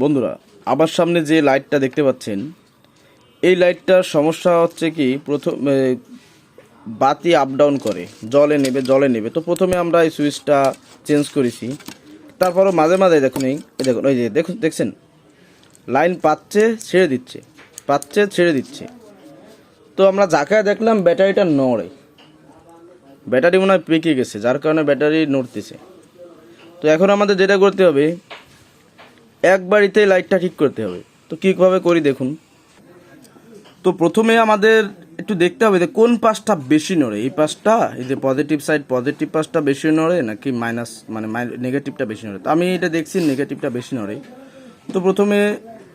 বন্ধুরা, আমার সামনে যে লাইটটা দেখতে পাচ্ছেন, এই লাইটটার সমস্যা হচ্ছে কি, প্রথম বাতি আপ ডাউন করে, জলে নেবে। তো প্রথমে আমরা এই সুইচটা চেঞ্জ করেছি, তারপরও মাঝে মাঝে দেখুন, এই দেখুন, ওই যে দেখছেন লাইন পাচ্ছে ছেড়ে দিচ্ছে, পাচ্ছে ছেড়ে দিচ্ছে। তো আমরা জায়গায় দেখলাম ব্যাটারিটা নড়ে, ব্যাটারি মনে হয় পেকে গেছে, যার কারণে ব্যাটারি নড়তেছে। তো এখন আমাদের যেটা করতে হবে, এক বাড়িতেই লাইটটা ঠিক করতে হবে। তো কীভাবে করি দেখুন। তো প্রথমে আমাদের একটু দেখতে হবে যে কোন পাশটা বেশি নড়ে, এই পাশটা, এই যে পজিটিভ সাইড, পজিটিভ পাশটা বেশি নড়ে নাকি মাইনাস মানে নেগেটিভটা বেশি নড়ে। তো আমি এটা দেখছি নেগেটিভটা বেশি নড়ে। তো প্রথমে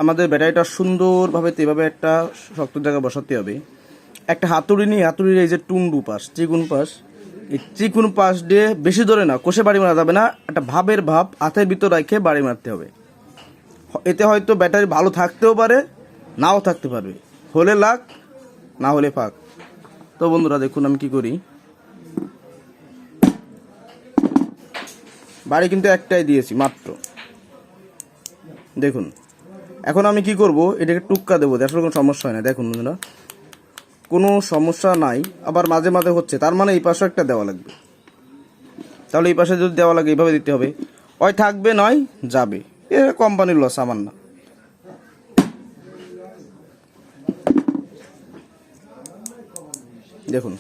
আমাদের ব্যাটারিটা সুন্দরভাবে এভাবে একটা শক্ত জায়গায় বসাতে হবে। একটা হাতুড়ি নিয়ে, হাতুড়ির এই যে টুন্ডু পাশ, চিকুন পাশ, এই চিকুন পাশ দিয়ে বেশি ধরে না, কষে বাড়ি মারা যাবে না, একটা ভাবের ভাব হাতের ভিতর রেখে বাড়ি মারতে হবে। এতে হয়তো ব্যাটারি ভালো থাকতেও পারে, নাও থাকতে পারবে, হলে লাখ, না হলে ফাঁক। তো বন্ধুরা দেখুন আমি কি করি। বাড়ি কিন্তু একটাই দিয়েছি মাত্র, দেখুন। এখন আমি কি করব, এটাকে টুক্কা দেবো, আসলে কোনো সমস্যা হয় না। দেখুন বন্ধুরা, কোনো সমস্যা নাই। আবার মাঝে মাঝে হচ্ছে, তার মানে এই পাশে একটা দেওয়া লাগবে। তাহলে এই পাশে যদি দেওয়া লাগে এইভাবে দিতে হবে, হয় থাকবে নয় যাবে। এ কোম্পানির লস, আমার না। দেখুন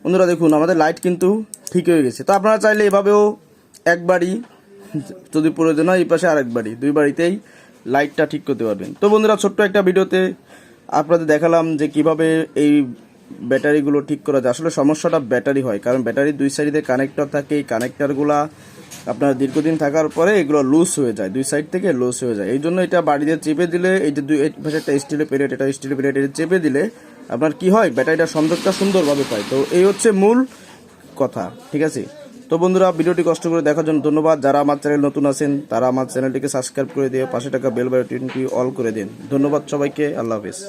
বন্ধুরা, দেখুন আমাদের লাইট কিন্তু ঠিক হয়ে গেছে। তো আপনারা চাইলে এভাবেও একবারই, যদি প্রয়োজন হয় এই পাশে আরেক বাড়ি, দুই বাড়িতেই লাইটটা ঠিক করতে পারবেন। তো বন্ধুরা, ছোট্ট একটা ভিডিওতে আপনাদের দেখালাম যে কিভাবে এই ব্যাটারিগুলো ঠিক করা যায়। আসলে সমস্যাটা ব্যাটারি হয়, কারণ ব্যাটারির দুই সাইডে কানেক্টর থাকে। এই কানেক্টরগুলা আপনার দীর্ঘদিন থাকার পরে এগুলো লুজ হয়ে যায়, দুই সাইড থেকে লুজ হয়ে যায়। এই জন্য এটা বাড়িতে চেপে দিলে, এই যে দুই পাশে একটা স্টিলের প্লেট, এটা স্টিলের প্লেট, এটা চেপে দিলে আপনার কি হয়, ব্যাটারিটা সংযোগটা সুন্দরভাবে পায়। তো এই হচ্ছে মূল কথা, ঠিক আছে। তো বন্ধুরা, ভিডিওটি কষ্ট করে দেখার জন্য ধন্যবাদ। যারা আমার চ্যানেল নতুন আছেন তারা আমার চ্যানেলটিকে সাবস্ক্রাইব করে দিয়ে পাশে টাকা বেল বাটনটি অল করে দিন। ধন্যবাদ সবাইকে, আল্লাহ হাফেজ।